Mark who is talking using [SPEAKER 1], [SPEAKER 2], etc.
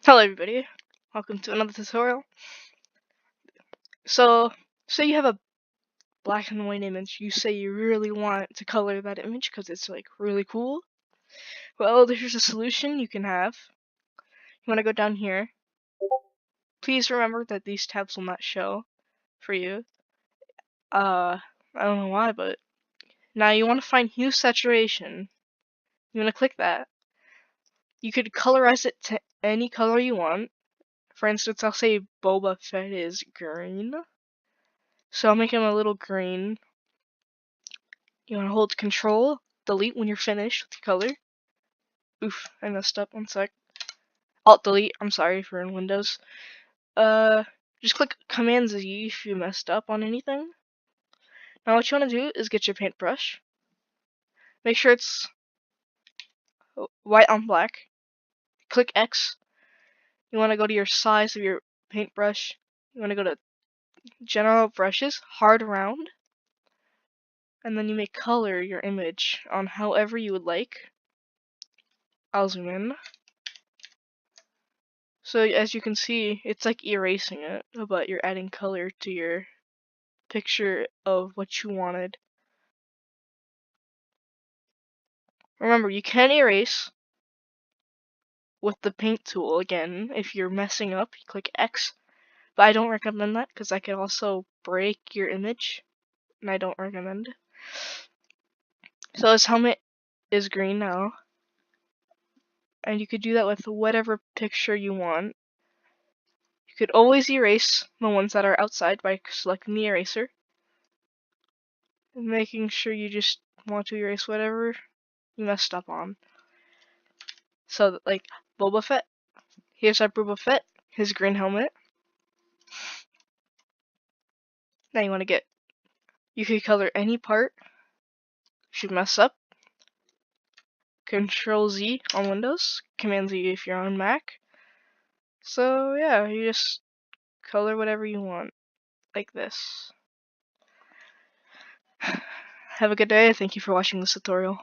[SPEAKER 1] Hello everybody, welcome to another tutorial. So, say you have a black and white image, you say you really want to color that image because it's like really cool. Well, there's a solution you can have. You want to go down here. Please remember that these tabs will not show for you. I don't know why, but now you want to find hue saturation. You want to click that. You could colorize it to any color you want. For instance, I'll say Boba Fett is green. So I'll make him a little green. You want to hold Control, Delete when you're finished with your color. Oof, I messed up. One sec. Alt Delete. I'm sorry for in Windows. Just click Command Z if you messed up on anything. Now what you want to do is get your paintbrush. Make sure it's white on black. Click X. You want to go to your size of your paintbrush. You want to go to General Brushes, Hard Round. And then you may color your image on however you would like. I'll zoom in. So as you can see, it's like erasing it, but you're adding color to your picture of what you wanted. Remember, you can erase with the paint tool again. If you're messing up, you click X, but I don't recommend that because that could also break your image, and I don't recommend. So this helmet is green now, and you could do that with whatever picture you want. You could always erase the ones that are outside by selecting the eraser, and making sure you just want to erase whatever you messed up on. So, like, Boba Fett. Here's our Boba Fett, his green helmet. Now you want to you can color any part. If you mess up, Control Z on Windows, Command Z if you're on Mac. So, yeah, you just color whatever you want, like this. Have a good day. Thank you for watching this tutorial.